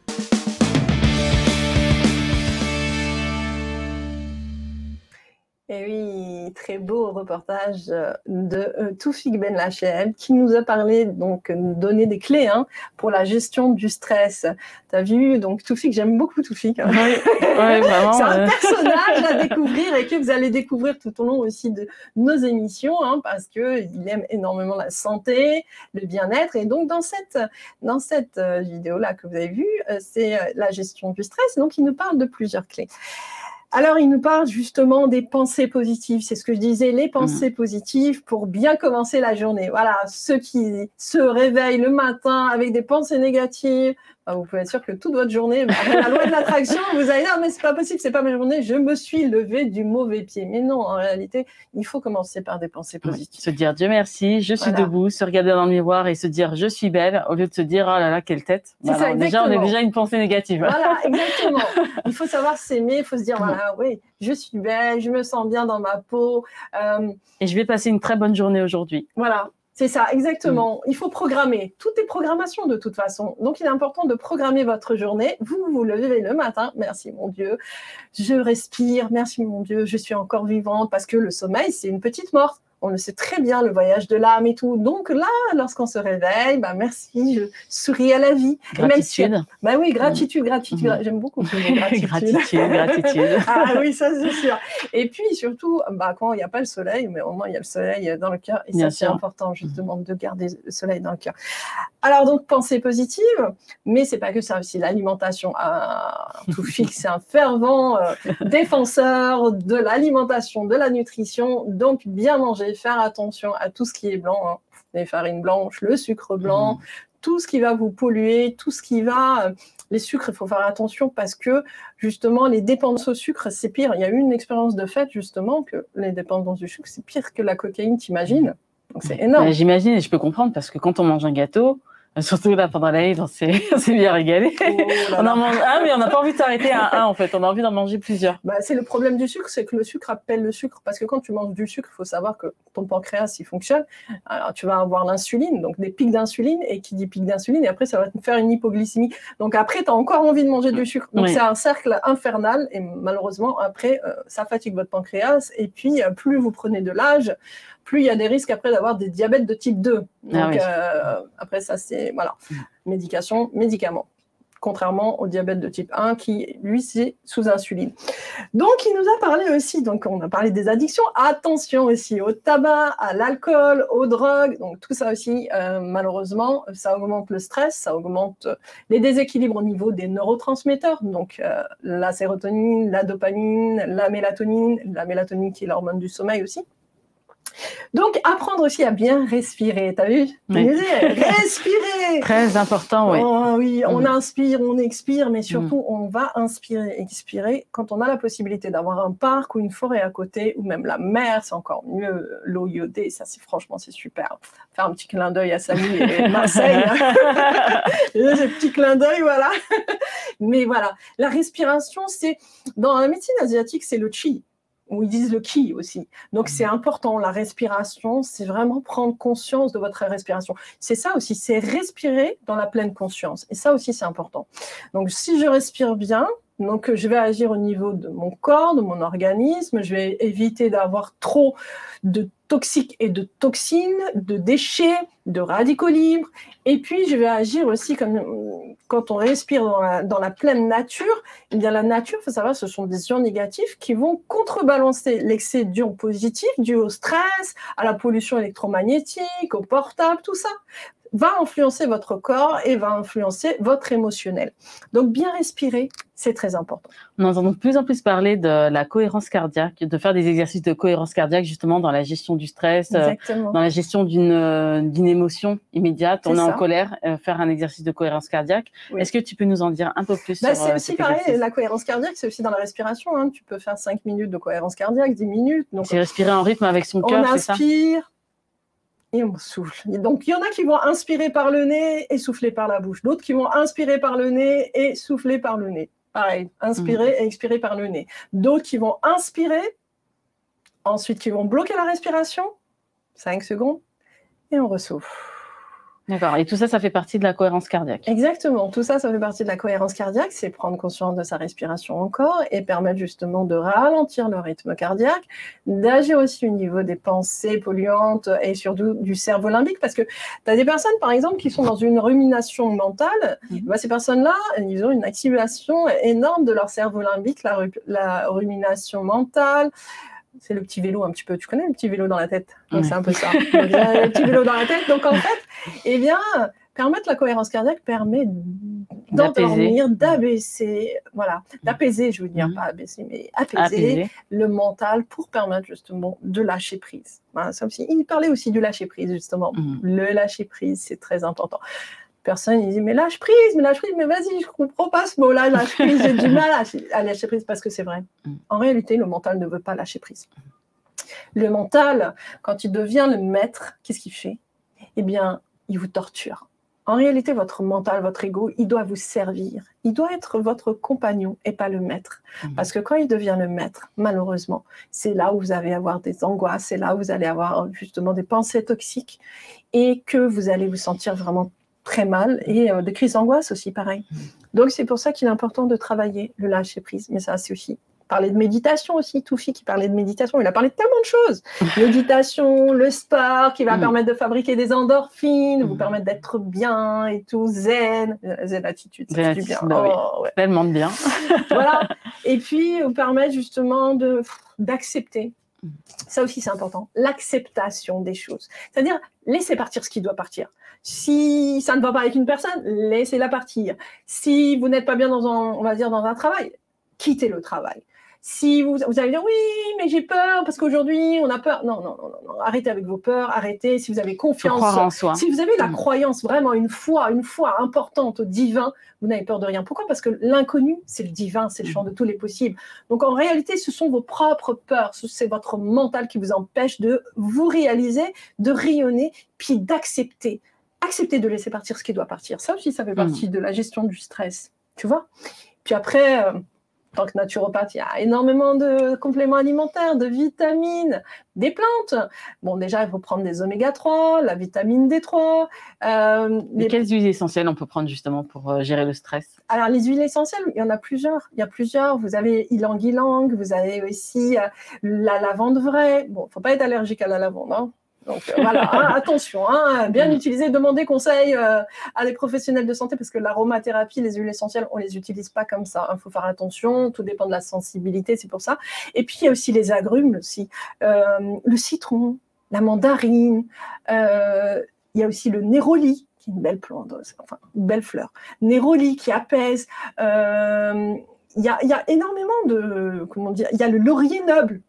Et oui, très beau reportage de Toufik Benlachem qui nous a parlé, donc nous donner des clés pour la gestion du stress. Tu as vu, donc Toufik, j'aime beaucoup Toufik. Oui, vraiment. C'est un personnage à découvrir et que vous allez découvrir tout au long aussi de nos émissions parce qu'il aime énormément la santé, le bien-être. Et donc dans cette vidéo-là que vous avez vue, c'est la gestion du stress. Donc il nous parle de plusieurs clés. Alors, il nous parle justement des pensées positives. C'est ce que je disais, les pensées positives pour bien commencer la journée. Voilà, ceux qui se réveillent le matin avec des pensées négatives, vous pouvez être sûr que toute votre journée, la loi de l'attraction, vous allez dire, mais c'est pas possible, c'est pas ma journée, je me suis levé du mauvais pied. Mais non, en réalité, il faut commencer par des pensées positives. Se dire Dieu merci, je suis debout, se regarder dans le miroir et se dire je suis belle, au lieu de se dire oh là là, quelle tête. Voilà, ça, déjà, on a déjà une pensée négative. Voilà, exactement. Il faut savoir s'aimer, il faut se dire voilà, oui, je suis belle, je me sens bien dans ma peau. Et je vais passer une très bonne journée aujourd'hui. Voilà. C'est ça, exactement. Il faut programmer. Tout est programmation de toute façon. Donc, il est important de programmer votre journée. Vous vous levez le matin. Merci, mon Dieu. Je respire. Merci, mon Dieu. Je suis encore vivante parce que le sommeil, c'est une petite mort. On le sait très bien, le voyage de l'âme et tout. Donc là, lorsqu'on se réveille, merci, je souris à la vie. Gratitude. Oui, gratitude. J'aime beaucoup le mot gratitude. Gratitude. Ah oui, ça c'est sûr. Et puis surtout, quand il n'y a pas le soleil, mais au moins il y a le soleil dans le cœur. Et ça, c'est important justement de garder le soleil dans le cœur. Alors donc, pensée positive, mais c'est pas que ça aussi, l'alimentation. Toufik, c'est un fervent défenseur de l'alimentation, de la nutrition. Donc, bien manger, faire attention à tout ce qui est blanc, les farines blanches, le sucre blanc, tout ce qui va vous polluer, tout ce qui va... les sucres, il faut faire attention parce que, justement, les dépendances au sucre, c'est pire. Il y a eu une expérience de fait, justement, que les dépendances du sucre, c'est pire que la cocaïne, t'imagines? Donc, c'est énorme. J'imagine et je peux comprendre parce que quand on mange un gâteau, surtout là pendant l'année, on s'est bien régalé. On en mange un, mais on n'a pas envie de s'arrêter à un en fait. On a envie d'en manger plusieurs. Bah, c'est le problème du sucre, c'est que le sucre appelle le sucre. Parce que quand tu manges du sucre, il faut savoir que ton pancréas, il fonctionne. Alors, tu vas avoir l'insuline, donc des pics d'insuline. Et qui dit pic d'insuline, et après, ça va te faire une hypoglycémie. Donc après, tu as encore envie de manger du sucre. Donc c'est un cercle infernal. Et malheureusement, après, ça fatigue votre pancréas. Et puis, plus vous prenez de l'âge, plus il y a des risques après d'avoir des diabètes de type 2. Donc après, ça, c'est, voilà, médication, médicaments. Contrairement au diabète de type 1 qui, lui, c'est sous insuline. Donc, il nous a parlé aussi, donc on a parlé des addictions, attention aussi au tabac, à l'alcool, aux drogues, donc tout ça aussi, malheureusement, ça augmente le stress, ça augmente les déséquilibres au niveau des neurotransmetteurs, donc la sérotonine, la dopamine, la mélatonine qui est l'hormone du sommeil aussi. Donc, apprendre aussi à bien respirer, t'as vu? Respirer! Très important, oui. Oh, oui, on inspire, on expire, mais surtout, on va inspirer, expirer quand on a la possibilité d'avoir un parc ou une forêt à côté, ou même la mer, c'est encore mieux, l'eau iodée, ça, c'est franchement, c'est super. Faire un petit clin d'œil à Samy et Marseille. Ce petit clin d'œil, voilà. Mais voilà, la respiration, c'est, dans la médecine asiatique, c'est le chi. Où ils disent le ki aussi. Donc, c'est important. La respiration, c'est vraiment prendre conscience de votre respiration. C'est ça aussi, c'est respirer dans la pleine conscience. Et ça aussi, c'est important. Donc, si je respire bien, donc je vais agir au niveau de mon corps, de mon organisme. Je vais éviter d'avoir trop de toxiques et de toxines, de déchets, de radicaux libres. Et puis, je vais agir aussi comme quand on respire dans la pleine nature. Eh bien, la nature, il faut savoir, ce sont des ions négatifs qui vont contrebalancer l'excès d'ions positifs dû au stress, à la pollution électromagnétique, au portable, tout ça va influencer votre corps et va influencer votre émotionnel. Donc, bien respirer, c'est très important. On entend de plus en plus parler de la cohérence cardiaque, de faire des exercices de cohérence cardiaque justement dans la gestion du stress, dans la gestion d'une émotion immédiate. On est en colère, faire un exercice de cohérence cardiaque. Oui. Est-ce que tu peux nous en dire un peu plus sur c'est aussi pareil, la cohérence cardiaque, c'est aussi dans la respiration. Hein. Tu peux faire 5 minutes de cohérence cardiaque, 10 minutes. C'est respirer en rythme avec son cœur, c'est ça? On inspire. Et on souffle. Donc, il y en a qui vont inspirer par le nez et souffler par la bouche. D'autres qui vont inspirer par le nez et souffler par le nez. Pareil, inspirer et expirer par le nez. D'autres qui vont inspirer, ensuite qui vont bloquer la respiration, 5 secondes, et on ressouffle. D'accord. Et tout ça, ça fait partie de la cohérence cardiaque. Exactement. Tout ça, ça fait partie de la cohérence cardiaque. C'est prendre conscience de sa respiration encore et permettre justement de ralentir le rythme cardiaque, d'agir aussi au niveau des pensées polluantes et surtout du cerveau limbique. Parce que tu as des personnes, par exemple, qui sont dans une rumination mentale. Bah, ces personnes-là, ils ont une activation énorme de leur cerveau limbique, la rumination mentale. C'est le petit vélo un petit peu, tu connais le petit vélo dans la tête, donc c'est un peu ça. Donc, le petit vélo dans la tête, donc en fait, eh bien, permettre la cohérence cardiaque permet d'endormir, d'abaisser, voilà, d'apaiser, je veux dire, pas abaisser, mais apaiser le mental pour permettre justement de lâcher prise. Voilà, ça aussi, il parlait aussi du lâcher prise, justement. Le lâcher prise, c'est très important. Personne, il dit, mais lâche prise, mais vas-y, je comprends pas ce mot-là, lâche prise, j'ai du mal à lâcher prise parce que c'est vrai. En réalité, le mental ne veut pas lâcher prise. Le mental, quand il devient le maître, qu'est-ce qu'il fait? Eh bien, il vous torture. En réalité, votre mental, votre ego, il doit vous servir. Il doit être votre compagnon et pas le maître. Parce que quand il devient le maître, malheureusement, c'est là où vous allez avoir des angoisses, c'est là où vous allez avoir justement des pensées toxiques et que vous allez vous sentir vraiment très mal et des crises d'angoisse aussi, pareil. Donc, c'est pour ça qu'il est important de travailler le lâcher-prise. Mais ça, c'est aussi parler de méditation aussi. Toufi qui parlait de méditation, il a parlé de tellement de choses. Méditation, le sport qui va permettre de fabriquer des endorphines, vous permettre d'être bien et tout, zen attitude, ça fait du bien. Oh, ouais. Tellement de bien. Voilà. Et puis, vous permettre justement d'accepter. Ça aussi, c'est important. L'acceptation des choses. C'est-à-dire, laissez partir ce qui doit partir. Si ça ne va pas avec une personne, laissez-la partir. Si vous n'êtes pas bien on va dire, dans un travail, quittez le travail. Si vous allez dire oui, mais j'ai peur parce qu'aujourd'hui on a peur. Non, non, non, non, arrêtez avec vos peurs, arrêtez. Si vous avez confiance, croire en soi. Si vous avez la croyance, vraiment une foi importante au divin, vous n'avez peur de rien. Pourquoi? Parce que l'inconnu, c'est le divin, c'est le champ de tous les possibles. Donc en réalité, ce sont vos propres peurs, c'est votre mental qui vous empêche de vous réaliser, de rayonner, puis d'accepter. Accepter de laisser partir ce qui doit partir. Ça aussi, ça fait partie de la gestion du stress. Tu vois? Puis après, en tant que naturopathe, il y a énormément de compléments alimentaires, de vitamines, des plantes. Bon, déjà, il faut prendre des oméga 3, la vitamine D3. Quelles huiles essentielles on peut prendre justement pour gérer le stress? Alors, les huiles essentielles, il y en a plusieurs. Il y a plusieurs. Vous avez ylang-ylang, vous avez aussi la lavande vraie. Bon, il ne faut pas être allergique à la lavande, hein. Donc voilà, hein, attention, hein, bien utiliser, demander conseil à des professionnels de santé parce que l'aromathérapie, les huiles essentielles, on ne les utilise pas comme ça. Il faut faire attention, tout dépend de la sensibilité, c'est pour ça. Et puis il y a aussi les agrumes, aussi. Le citron, la mandarine, il y a aussi le néroli, qui est une belle plante, enfin une belle fleur. Néroli qui apaise. Il y a énormément de, comment dire, il y a le laurier noble.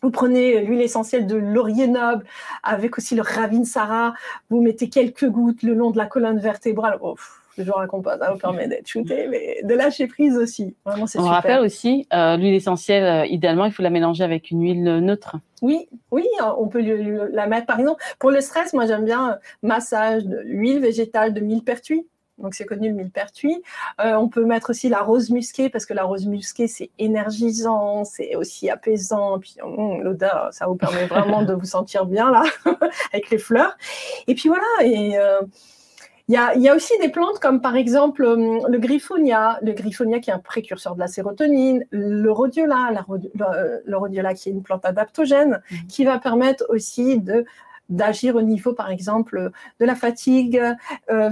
Vous prenez l'huile essentielle de laurier noble avec aussi le ravinsara. Vous mettez quelques gouttes le long de la colonne vertébrale. Oh, je vous raconte pas, ça vous permet d'être shooté, mais de lâcher prise aussi. Vraiment, c'est super. On rappelle aussi, l'huile essentielle, idéalement, il faut la mélanger avec une huile neutre. Oui, on peut la mettre. Par exemple, pour le stress, moi j'aime bien massage d'huile végétale de millepertuis. Donc, c'est connu le millepertuis. On peut mettre aussi la rose musquée, parce que la rose musquée, c'est énergisant, c'est aussi apaisant. Puis, l'odeur, ça vous permet vraiment de vous sentir bien, là, avec les fleurs. Et puis, voilà. Et il y a aussi des plantes comme, par exemple, le griffonia qui est un précurseur de la sérotonine, le rhodiola qui est une plante adaptogène, qui va permettre aussi d'agir au niveau, par exemple, de la fatigue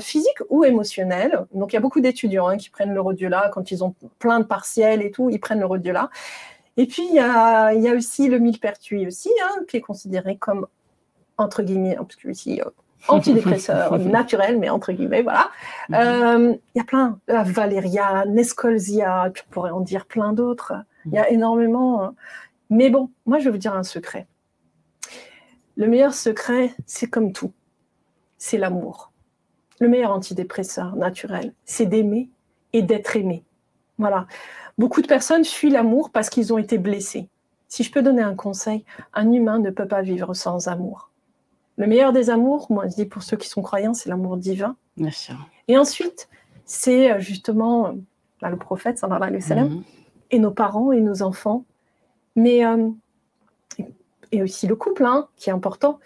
physique ou émotionnelle. Donc, il y a beaucoup d'étudiants qui prennent le rhodiola quand ils ont plein de partiels et tout, ils prennent le rhodiola. Et puis, il y a aussi le millepertuis aussi, qui est considéré comme, entre guillemets, parce que ici, antidépresseur naturel, mais entre guillemets, voilà. Il y a plein, la Valeria, Nescolzia, puis on pourrait en dire plein d'autres. Il y a énormément. Mais bon, moi, je vais vous dire un secret. Le meilleur secret, c'est comme tout, c'est l'amour. Le meilleur antidépresseur naturel, c'est d'aimer et d'être aimé. Voilà. Beaucoup de personnes fuient l'amour parce qu'ils ont été blessés. Si je peux donner un conseil, un humain ne peut pas vivre sans amour. Le meilleur des amours, moi je dis pour ceux qui sont croyants, c'est l'amour divin. Bien sûr. Et ensuite, c'est justement le prophète, sallallahu alayhi wa sallam, et nos parents et nos enfants. Mais... et aussi le couple, qui est important.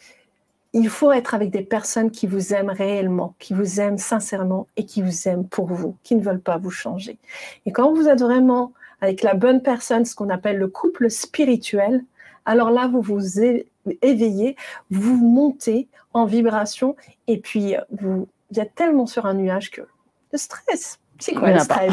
Il faut être avec des personnes qui vous aiment réellement, qui vous aiment sincèrement et qui vous aiment pour vous, qui ne veulent pas vous changer. Et quand vous êtes vraiment avec la bonne personne, ce qu'on appelle le couple spirituel, alors là, vous vous éveillez, vous montez en vibration et puis vous êtes tellement sur un nuage que le stress, c'est quoi le stress?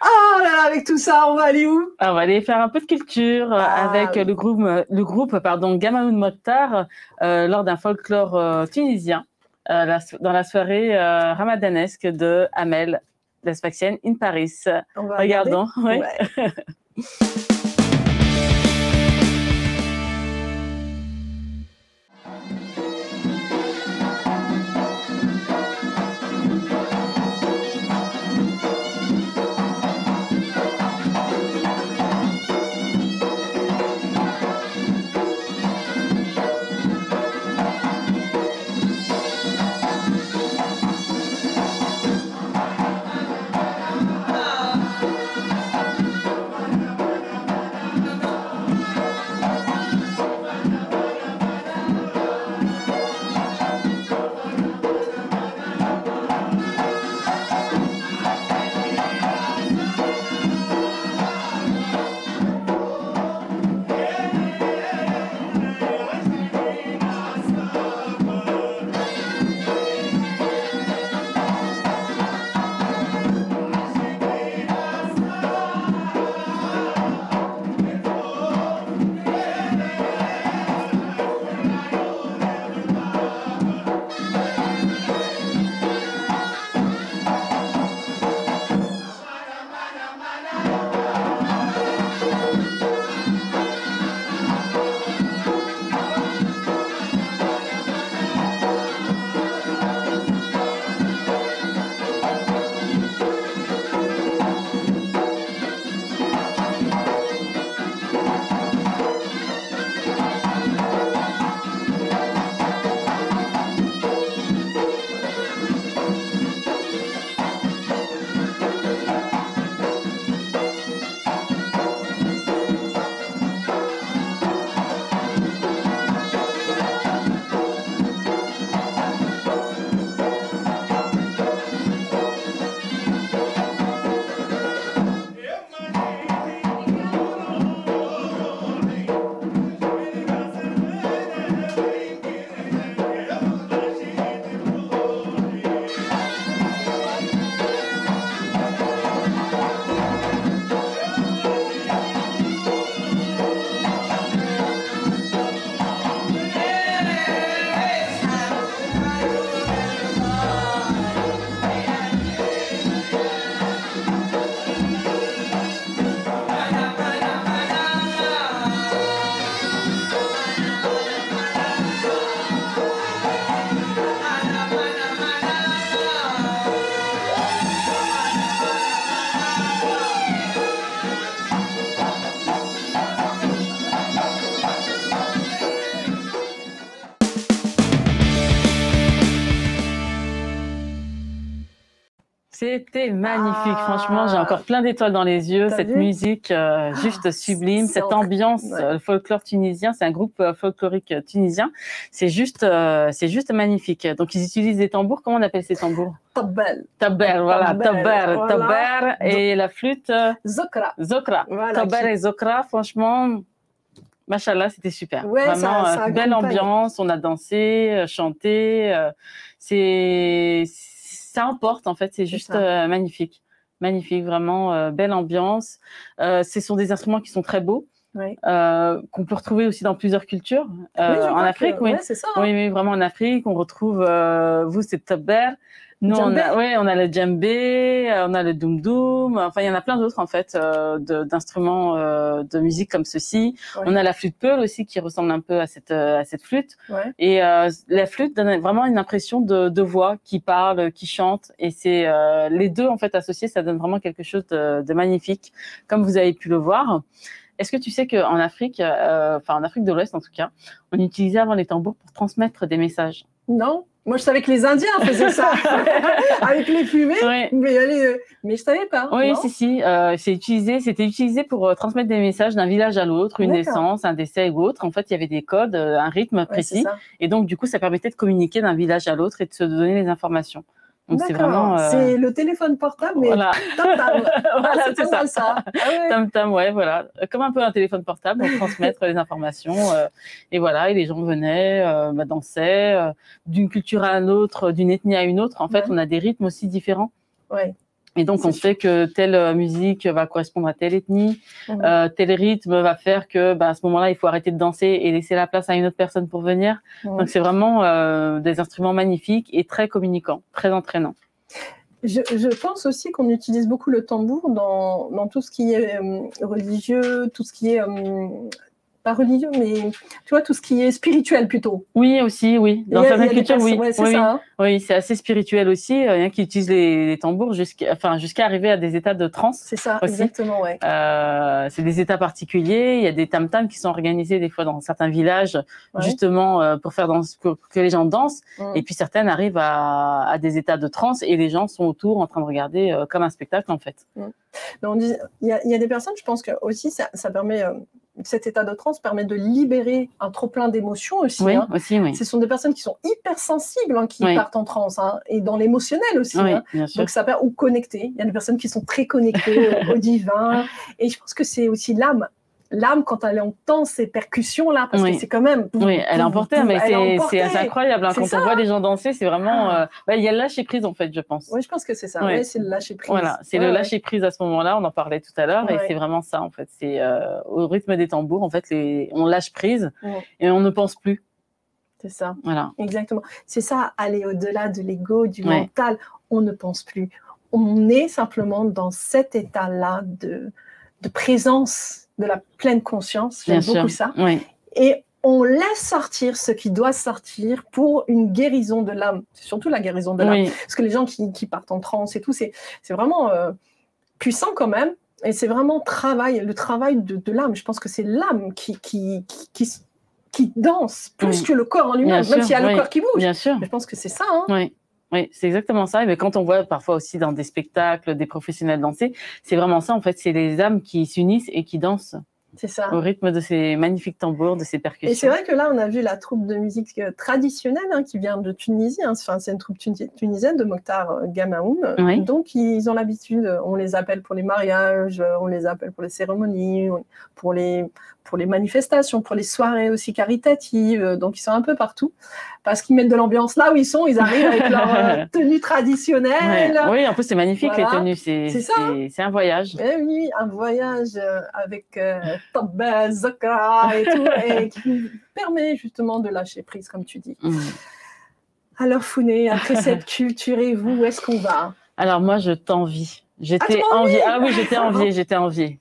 Oh là là, avec tout ça, on va aller où? On va aller faire un peu de culture avec le groupe Gamaoun Mokhtar lors d'un folklore tunisien dans la soirée ramadanesque de Amel, la Sfaxienne in Paris. Regardons. Ouais. C'était magnifique, franchement, j'ai encore plein d'étoiles dans les yeux. Cette musique juste sublime, cette ambiance folklore tunisien, c'est un groupe folklorique tunisien. C'est juste magnifique. Donc ils utilisent des tambours. Comment on appelle ces tambours? Tabbel. Tabbel, voilà, tabbel, voilà. tabbel et la flûte Zokra. Zokra. Voilà, Tabbel et Zokra, franchement. Machallah, c'était super. Ouais, vraiment, ça belle ambiance, on a dansé, chanté. Ça emporte, en fait, c'est juste magnifique. Magnifique, vraiment, belle ambiance. Ce sont des instruments qui sont très beaux, oui. Qu'on peut retrouver aussi dans plusieurs cultures. Oui, en Afrique, oui. Ouais, c'est ça. Hein. Oui, mais vraiment en Afrique, on retrouve, vous, c'est Tabber. Nous, on a le djembé, on a le doum-doum. Enfin, il y en a plein d'autres, en fait, d'instruments de musique comme ceci. Ouais. On a la flûte peul aussi, qui ressemble un peu à cette flûte. Ouais. Et la flûte donne vraiment une impression de voix qui parle, qui chante. Et c'est les deux, en fait, associés, ça donne vraiment quelque chose de magnifique, comme vous avez pu le voir. Est-ce que tu sais qu'en Afrique, en Afrique de l'Ouest, en tout cas, on utilisait avant les tambours pour transmettre des messages? Non. Moi, je savais que les Indiens faisaient ça avec les fumées, oui. mais je savais pas. Oui, si. C'était utilisé pour transmettre des messages d'un village à l'autre, une naissance, un décès ou autre. En fait, il y avait des codes, un rythme précis. Et donc, du coup, ça permettait de communiquer d'un village à l'autre et de se donner les informations. Donc, c'est vraiment. C'est le téléphone portable, mais voilà. tam-tam. Voilà, c'est ça. Ça. Ah ouais. Tam-tam, ouais, voilà. Comme un peu un téléphone portable, pour transmettre les informations. Et voilà, et les gens venaient, dansaient, d'une culture à une autre, d'une ethnie à une autre. En fait, on a des rythmes aussi différents. Ouais. Et donc, on sait que telle musique va correspondre à telle ethnie, tel rythme va faire que, à ce moment-là, il faut arrêter de danser et laisser la place à une autre personne pour venir. Donc, c'est vraiment des instruments magnifiques et très communicants, très entraînants. Je pense aussi qu'on utilise beaucoup le tambour dans tout ce qui est religieux, tout ce qui est... pas religieux, mais tu vois, tout ce qui est spirituel plutôt. Oui, aussi, oui. Dans certaines cultures, oui. Ouais, c'est ça. Hein. Oui, c'est assez spirituel aussi. Il y en a qui utilisent les tambours jusqu'à arriver à des états de transe. C'est ça, aussi. Exactement, ouais. C'est des états particuliers. Il y a des tam-tams qui sont organisés des fois dans certains villages, justement, pour que les gens dansent. Et puis certaines arrivent à des états de transe et les gens sont autour en train de regarder comme un spectacle, en fait. Il y a des personnes, je pense que aussi, ça permet... cet état de transe permet de libérer un trop-plein d'émotions aussi. Oui, hein. aussi, oui. Ce sont des personnes qui sont hypersensibles, qui partent en transe, et dans l'émotionnel aussi. Oui, hein. bien sûr. Donc, ça permet, ou connectées. Il y a des personnes qui sont très connectées au divin. Et je pense que c'est aussi l'âme. L'âme, quand elle entend ces percussions-là, parce que c'est quand même... Oui, elle est emportée, mais c'est incroyable. Hein, quand on voit les gens danser, c'est vraiment... il y a le lâcher-prise, en fait, je pense. Oui, je pense que c'est ça. Oui, c'est le lâcher-prise. Voilà, c'est le lâcher-prise à ce moment-là, on en parlait tout à l'heure, et c'est vraiment ça, en fait. C'est au rythme des tambours, en fait, on lâche prise et on ne pense plus. C'est ça. Voilà. Exactement. C'est ça, aller au-delà de l'ego, du mental. On ne pense plus. On est simplement dans cet état-là de présence, de la pleine conscience, j'aime beaucoup ça. Oui. Et on laisse sortir ce qui doit sortir pour une guérison de l'âme. C'est surtout la guérison de l'âme. Oui. Parce que les gens qui partent en transe et tout, c'est vraiment puissant quand même. Et c'est vraiment le travail de l'âme. Je pense que c'est l'âme qui danse plus que le corps en lui-même, même s'il y a le corps qui bouge. Bien sûr. Mais je pense que c'est ça. Hein. Oui. Oui, c'est exactement ça. Mais quand on voit parfois aussi dans des spectacles, des professionnels danser, c'est vraiment ça. En fait, c'est les âmes qui s'unissent et qui dansent. C'est ça. Au rythme de ces magnifiques tambours, de ces percussions. Et c'est vrai que là, on a vu la troupe de musique traditionnelle qui vient de Tunisie. Enfin, c'est une troupe tunisienne de Mokhtar Gamaoun. Oui. Donc, ils ont l'habitude, on les appelle pour les mariages, on les appelle pour les cérémonies, pour les manifestations, pour les soirées aussi caritatives. Donc, ils sont un peu partout parce qu'ils mettent de l'ambiance là où ils sont. Ils arrivent avec leur tenue traditionnelle. Ouais. Oui, en plus, c'est magnifique, les tenues. C'est un voyage. Eh oui, un voyage avec Tabbel, Zokra et tout, et qui permet justement de lâcher prise, comme tu dis. Alors, Founé, après cette culture et vous, où est-ce qu'on va? Alors, moi, je t'envie. J'étais enviée. Ah oui, j'étais enviée.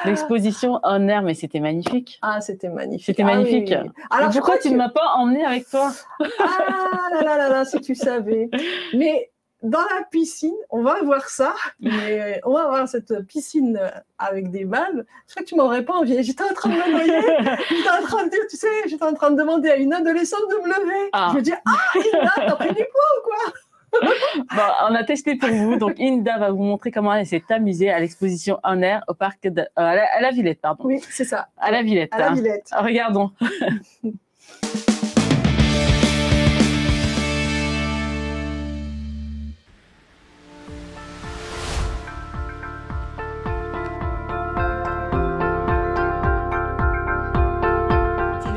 L'exposition on air, mais c'était magnifique. Ah, c'était magnifique. C'était magnifique. Oui. Alors, pourquoi tu ne m'as pas emmenée avec toi? Ah là, si tu savais. Mais dans la piscine, on va voir ça, mais on va voir cette piscine avec des balles. Je crois que tu m'aurais pas envie. J'étais en train de me noyer. J'étais en train de dire, tu sais, j'étais en train de demander à une adolescente de me lever. Je me dis, Ina, t'as pris du poids ou quoi? Bon, on a testé pour vous. Donc, Inda va vous montrer comment elle s'est amusée à l'exposition en air au parc à la Villette, pardon. Oui, c'est ça. À la Villette. À la Villette. Regardons.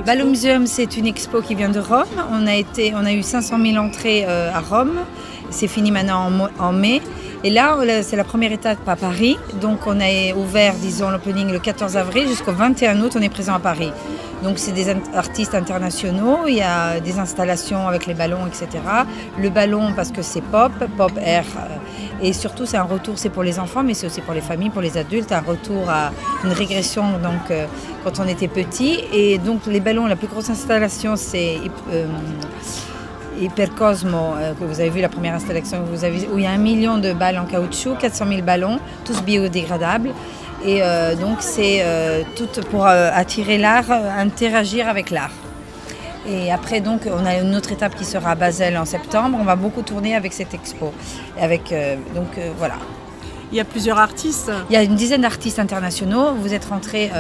Ballon Museum, c'est une expo qui vient de Rome. On a eu 500 000 entrées à Rome. C'est fini maintenant en mai. Et là, c'est la première étape à Paris. Donc, on a ouvert, disons, l'opening le 14 avril jusqu'au 21 août. On est présent à Paris. Donc, c'est des artistes internationaux. Il y a des installations avec les ballons, etc. Le ballon, parce que c'est pop air. Et surtout, c'est un retour, c'est pour les enfants, mais c'est aussi pour les familles, pour les adultes, un retour à une régression donc, quand on était petit. Et donc, les ballons, la plus grosse installation, c'est Hypercosmo, que vous avez vu la première installation, où il y a 1 million de balles en caoutchouc, 400 000 ballons, tous biodégradables. Et donc, c'est tout pour attirer l'art, interagir avec l'art. Et après, donc, on a une autre étape qui sera à Basel en septembre. On va beaucoup tourner avec cette expo. Voilà. Il y a plusieurs artistes. Il y a une dizaine d'artistes internationaux. Vous êtes rentrés,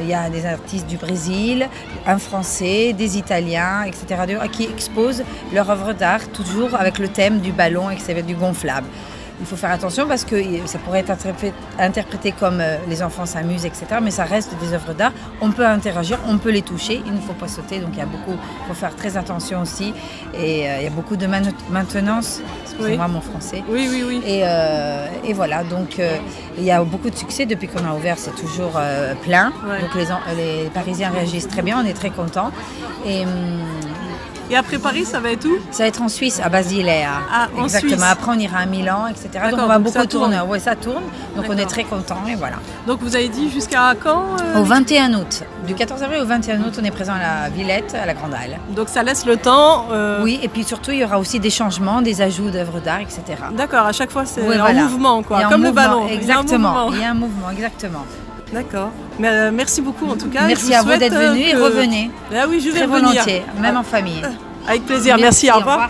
il y a des artistes du Brésil, un Français, des Italiens, etc., qui exposent leur œuvre d'art, toujours avec le thème du ballon et du gonflable. Il faut faire attention parce que ça pourrait être interprété comme les enfants s'amusent, etc. Mais ça reste des œuvres d'art. On peut interagir, on peut les toucher. Il ne faut pas sauter. Donc il faut faire très attention aussi. Et il y a beaucoup de maintenance. Excusez-moi mon français. Oui. Et voilà. Donc il y a beaucoup de succès depuis qu'on a ouvert. C'est toujours plein. Ouais. Donc les Parisiens réagissent très bien. On est très contents. Et après Paris, ça va être où? Ça va être en Suisse, à Basilea. Ah, en exactement. Suisse. Après, on ira à Milan, etc. Donc, on va beaucoup tourner. Oui, ça tourne. Donc, on est très contents et voilà. Donc, vous avez dit jusqu'à quand Au 21 août. Du 14 avril au 21 août, on est présent à la Villette, à la Grande Halle. Donc, ça laisse le temps. Oui, et puis surtout, il y aura aussi des changements, des ajouts d'œuvres d'art, etc. D'accord, à chaque fois, c'est en mouvement, quoi. Comme le ballon. Exactement. Il y a un mouvement, exactement. D'accord. Mais, merci beaucoup, en tout cas. Merci à vous d'être venus et revenez. Ah oui, je vais très revenir. volontiers, même en famille. Avec plaisir, merci, au revoir.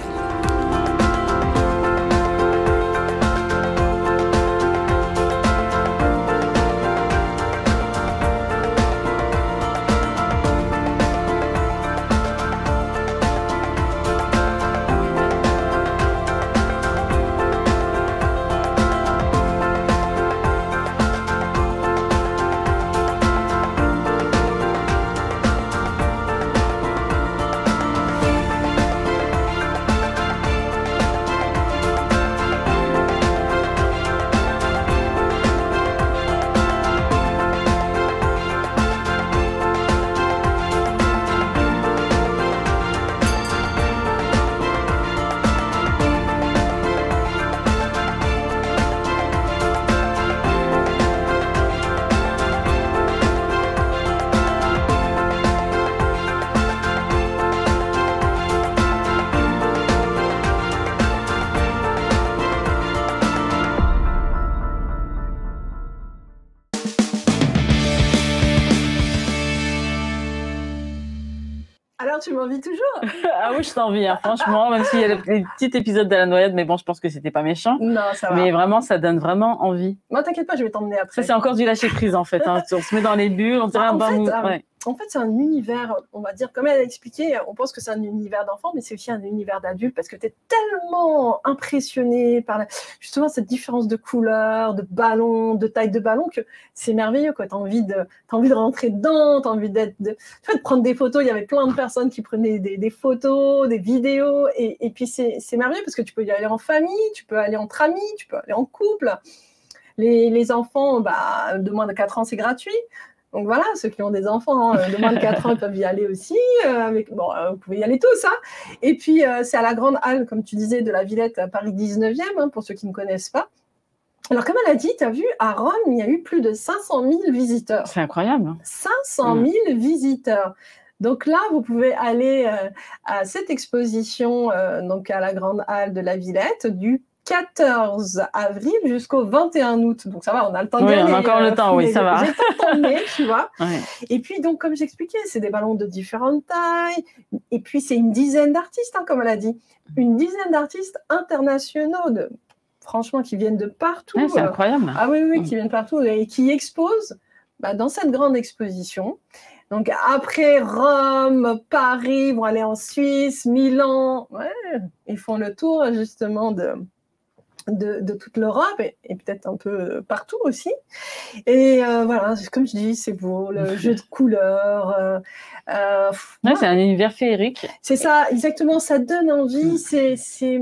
Tu m'envies toujours. Ah oui, je t'envie, hein, franchement, même s'il y a les petits épisodes de la noyade, mais bon, je pense que c'était pas méchant. Non, ça va. Mais vraiment, ça donne vraiment envie. Moi, t'inquiète pas, je vais t'emmener après. Ça, c'est encore du lâcher prise, en fait. Hein. On se met dans les bulles, on dirait un bain mou. Ouais. En fait, c'est un univers, on va dire, comme elle a expliqué, on pense que c'est un univers d'enfant, mais c'est aussi un univers d'adulte parce que tu es tellement impressionné par justement cette différence de couleur, de ballon, de taille de ballon que c'est merveilleux. Tu as envie de rentrer dedans, tu as envie de prendre des photos. Il y avait plein de personnes qui prenaient des photos, des vidéos. Et puis, c'est merveilleux parce que tu peux y aller en famille, tu peux aller entre amis, tu peux aller en couple. Les enfants de moins de 4 ans, c'est gratuit. Donc voilà, ceux qui ont des enfants de moins de 4 ans peuvent y aller aussi. Vous pouvez y aller tous. Hein. Et puis, c'est à la Grande Halle, comme tu disais, de la Villette à Paris 19e, pour ceux qui ne connaissent pas. Alors, comme elle a dit, tu as vu, à Rome, il y a eu plus de 500 000 visiteurs. C'est incroyable. 500 000 visiteurs. Donc là, vous pouvez aller à cette exposition donc à la Grande Halle de la Villette du 14 avril jusqu'au 21 août. Donc ça va, on a le temps de Oui, gagner. on a encore le temps, oui, ça va. J'ai pas le temps, tu vois. Ouais. Et puis, donc, comme j'expliquais, c'est des ballons de différentes tailles. Et puis, c'est une dizaine d'artistes, hein, comme elle a dit. Une dizaine d'artistes internationaux, franchement, qui viennent de partout. Ouais, c'est incroyable. Ah oui, qui viennent partout et qui exposent dans cette grande exposition. Donc, après Rome, Paris, ils vont aller en Suisse, Milan. Ouais, ils font le tour, justement, de toute l'Europe et peut-être un peu partout aussi. Et voilà, comme je dis, c'est beau, le jeu de couleurs. C'est un univers féerique. C'est ça, exactement, ça donne envie. C'est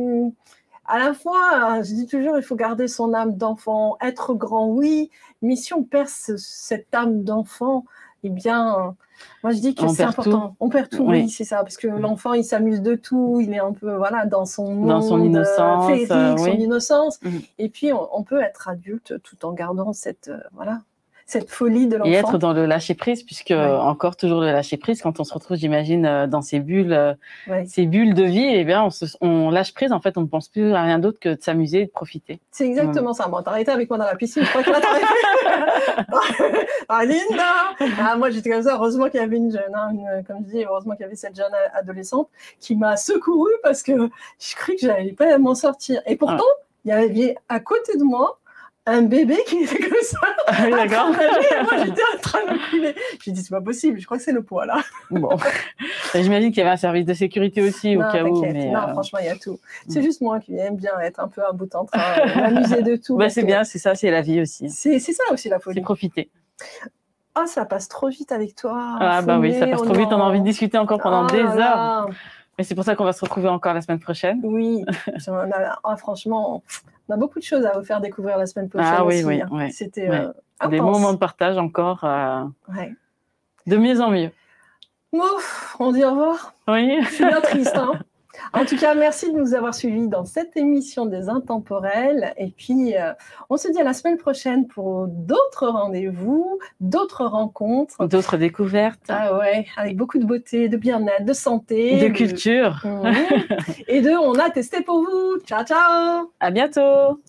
à la fois, je dis toujours, il faut garder son âme d'enfant, être grand, oui, mais si on perd cette âme d'enfant, eh bien, moi je dis que c'est important. On perd tout, oui, c'est ça, parce que l'enfant, il s'amuse de tout, il est un peu dans son monde, dans son innocence, féerique, son innocence. Et puis, on peut être adulte tout en gardant cette folie de l'enfant. Et être dans le lâcher-prise, puisque encore toujours le lâcher-prise, quand on se retrouve, j'imagine, dans ces bulles de vie, eh bien, on lâche prise, en fait, on ne pense plus à rien d'autre que de s'amuser et de profiter. C'est exactement ça. Bon, t'as été avec moi dans la piscine, je crois que là, t'as Linda. Moi, j'étais comme ça. Heureusement qu'il y avait une jeune, comme je dis, heureusement qu'il y avait cette jeune adolescente qui m'a secourue parce que je croyais que j'allais pas m'en sortir. Et pourtant, il y avait à côté de moi un bébé qui était comme ça. Ah oui, d'accord. Moi, j'étais en train de couler. J'ai dit, c'est pas possible, je crois que c'est le poids, là. Bon. J'imagine qu'il y avait un service de sécurité aussi, au cas où. Mais non, franchement, il y a tout. C'est juste moi qui aime bien être un peu un bout en train, m'amuser de tout. C'est bien, c'est ça, c'est la vie aussi. C'est ça aussi, la folie. C'est profiter. Ah, ça passe trop vite avec toi. Ah, oui, ça passe trop vite. On a envie de discuter encore pendant des heures. Mais c'est pour ça qu'on va se retrouver encore la semaine prochaine. Oui, franchement, on a beaucoup de choses à vous faire découvrir la semaine prochaine. Ah oui, aussi, oui. C'était des moments de partage encore de mieux en mieux. Ouf, on dit au revoir. Oui. Je suis bien triste. En tout cas, merci de nous avoir suivis dans cette émission des Intemporels. Et puis, on se dit à la semaine prochaine pour d'autres rendez-vous, d'autres rencontres. D'autres découvertes. Ah ouais, avec beaucoup de beauté, de bien-être, de santé. De culture. Et on a testé pour vous. Ciao, ciao. À bientôt.